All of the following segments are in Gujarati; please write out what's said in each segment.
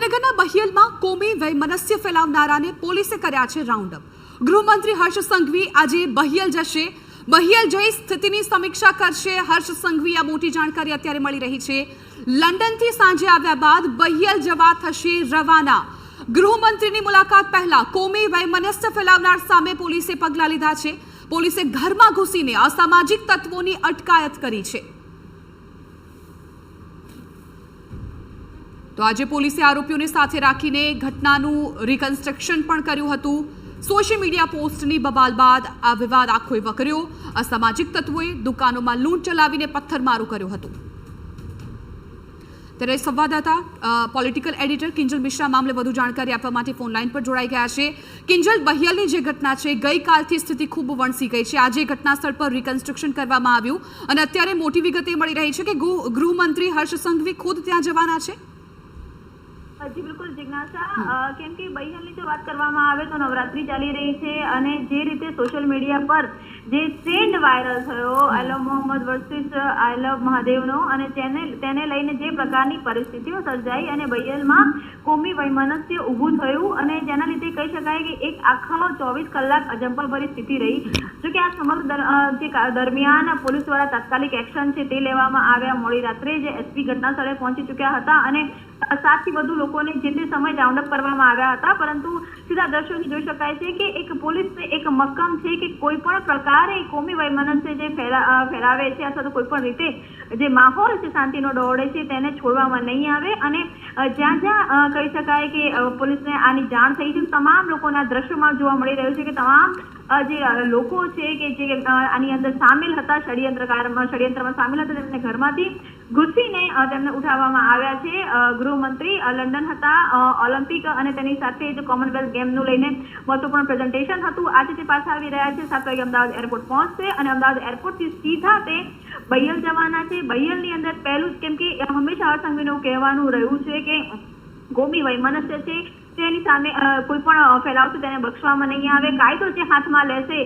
સુરેન્દ્રનગરના બહિયલમાં કોમી વૈમનસ્ય ફેલાવનારાને પોલીસે કર્યા છે રાઉન્ડ અપ। ગૃહમંત્રી હર્ષ સંઘવી આજે બહિયલ જશે। બહિયલ જઈ સ્થિતિની સમીક્ષા કરશે। હર્ષ સંઘવી આ મોટી જાણકારી અત્યારે મળી રહી છે। લંડનથી સાંજે આવ્યા બાદ બહિયલ જવા થશે રવાના। ગૃહમંત્રીની મુલાકાત પહેલા કોમી વૈમનસ્ય ફેલાવનાર સામે પોલીસે પગલાં લીધા છે। પોલીસે ઘરમાં ઘૂસીને અસામાજિક તત્વોની અટકાયત કરી છે। તો આજે પોલીસે આરોપીઓને સાથે રાખીને ઘટનાનું રિકન્સ્ટ્રક્શન પણ કર્યું હતું। સોશિયલ મીડિયા પોસ્ટની બબાલ બાદ આ વિવાદ આખો વકર્યો। અસામાજિક તત્વોએ દુકાનોમાં લૂંટ ચલાવીને પથ્થરમારો કર્યો હતો। ત્યારે સંવાદદાતા પોલિટિકલ એડિટર કિંજલ મિશ્રા મામલે વધુ જાણકારી આપવા માટે ફોન લાઈન પર જોડાઈ ગયા છે। કિંજલ, બહિયલની જે ઘટના છે, ગઈકાલથી સ્થિતિ ખૂબ વણસી ગઈ છે। આજે ઘટના સ્થળ પર રિકન્સ્ટ્રક્શન કરવામાં આવ્યું અને અત્યારે મોટી વિગત એ મળી રહી છે કે ગૃહમંત્રી હર્ષ સંઘવી ખુદ ત્યાં જવાના છે। જી બિલકુલ જિજ્ઞાસા, કેમ કે બહિયલની જો વાત કરવામાં આવે તો નવરાત્રી ચાલી રહી છે અને જે રીતે સોશિયલ મીડિયા પર જે ટ્રેન્ડ વાયરલ થયો આઈ લવ મોહમ્મદ વર્સિસ આઈ લવ મહાદેવનો અને તેને લઈને જે પ્રકારની પરિસ્થિતિઓ સર્જાઈ અને બહિયલમાં કોમી વૈમનસ્ય ઊભું થયું અને જેના લીધે કહી શકાય કે એક આખા 24 કલાક અજંપાભરી સ્થિતિ રહી। જો કે આ સમગ્ર દરમિયાન પોલીસ દ્વારા તાત્કાલિક એક્શન છે તે લેવામાં આવ્યા। મોડી રાત્રે જે એસપી ઘટના સ્થળે પહોંચી ચૂક્યા હતા અને 7 થી વધુ લોકોને જે તે સમય રાઉન્ડ અપ કરવામાં આવ્યા હતા, પરંતુ સીધા દ્રશ્યોથી જોઈ શકાય છે કે એક પોલીસ એક મક્કમ છે કે કોઈ પણ પ્રકારે કોમી વૈમનસ્ય જે ફેલાવે છે અથવા તો કોઈ પણ રીતે જે માહોલ છે શાંતિનો ડહોળે છે તેને છોડવામાં નહીં આવે અને જ્યાં જ્યાં કહી શકાય કે પોલીસને આની જાણ થઈ છે તમામ લોકોના દ્રશ્યોમાં જોવા મળી રહ્યું છે કે તમામ જે લોકો છે કે જે આની અંદર સામેલ હતા, ષડયંત્રમાં સામેલ હતા, તેમને ઘરમાંથી ઘૂસીને તેમને ઉઠાવવામાં આવ્યા છે। ગૃહમંત્રી લંડન હતા, ઓલિમ્પિક અને તેની સાથે જ કોમનવેલ્થ ગેમનું લઈને મહત્વપૂર્ણ પ્રેઝન્ટેશન હતું। આજે તે પાછા આવી રહ્યા છે। 7 વાગે અમદાવાદ એરપોર્ટ પહોંચશે અને અમદાવાદ એરપોર્ટથી સીધા તે બહિયલ જવાના છે। બહિયલની અંદર પહેલું જ, કેમ કે હંમેશા હર્ષ સંઘવીનું કહેવાનું રહ્યું છે કે કોમી વૈમનસ્ય છે તેની સામે કોઈ પણ ફેલાવશે તેને બક્ષવામાં નહીં આવે। કાયદો જે હાથમાં લેશે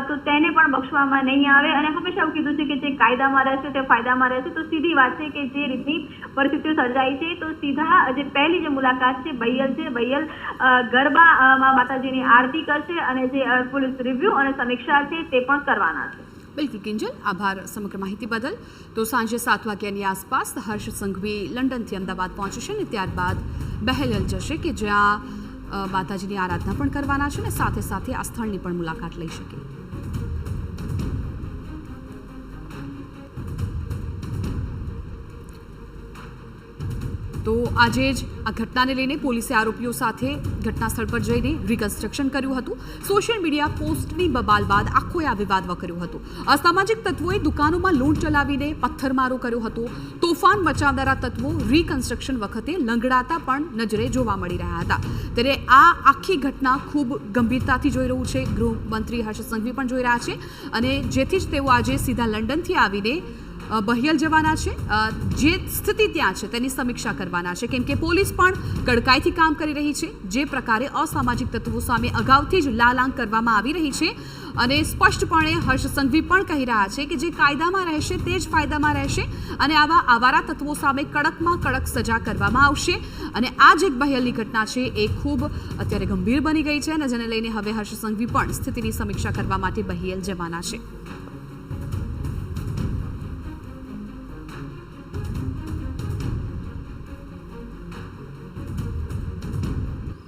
તો તેને પણ બક્ષવામાં નહીં આવે અને હંમેશા એવું કીધું છે કે જે કાયદામાં રહેશે તે ફાયદામાં રહેશે। તો સીધી વાત છે કે જે રીતની પરિસ્થિતિઓ સર્જાઈ છે તો સીધા જે પહેલી જે મુલાકાત છે બહિયલ છે, બહિયલ ગરબામાં માતાજીની આરતી કરશે અને જે પોલીસ રિવ્યુ અને સમીક્ષા છે તે પણ કરવાના છે। બિલકુલ કિંજલ, આભાર સમગ્ર માહિતી બદલ। તો સાંજે 7 વાગ્યાની આસપાસ હર્ષ સંઘવી લંડનથી અમદાવાદ પહોંચશે અને ત્યારબાદ બહિયલ જશે કે જ્યાં માતાજીની આરાધના પણ કરવાના છે અને સાથે સાથે આ સ્થળની પણ મુલાકાત લઈ શકે। તો આજે જ આ ઘટનાને લઈને પોલીસે આરોપીઓ સાથે ઘટના સ્થળ પર જઈને રિકન્સ્ટ્રક્શન કર્યું હતું। સોશિયલ મીડિયા પોસ્ટની બબાલ બાદ આખો આ વિવાદ વકર્યો હતો। અસામાજિક તત્વોએ દુકાનોમાં લૂંટ ચલાવીને પથ્થરમારો કર્યો હતો। તોફાન મચાવનારા તત્વો રિકન્સ્ટ્રક્શન વખતે લંગડાતા પણ નજરે જોવા મળી રહ્યા હતા। ત્યારે આ આખી ઘટના ખૂબ ગંભીરતાથી જોઈ રહ્યું છે ગૃહમંત્રી હર્ષ સંઘવી પણ જોઈ રહ્યા છે અને જેથી જ તેઓ આજે સીધા લંડનથી આવીને બહિયલ જવાના છે। જે સ્થિતિ ત્યાં છે તેની સમીક્ષા કરવાના છે, કેમ કે પોલીસ પણ કડકાઈથી કામ કરી રહી છે। જે પ્રકારે અસામાજિક તત્વો સામે અગાઉથી જ લાલાંગ કરવામાં આવી રહી છે અને સ્પષ્ટપણે હર્ષ સંઘવી પણ કહી રહ્યા છે કે જે કાયદામાં રહેશે તે જ ફાયદામાં રહેશે અને આવા આવારા તત્વો સામે કડકમાં કડક સજા કરવામાં આવશે। અને આ જે બહિયલની ઘટના છે એ ખૂબ અત્યારે ગંભીર બની ગઈ છે અને જેને લઈને હવે હર્ષ સંઘવી પણ સ્થિતિની સમીક્ષા કરવા માટે બહિયલ જવાના છે।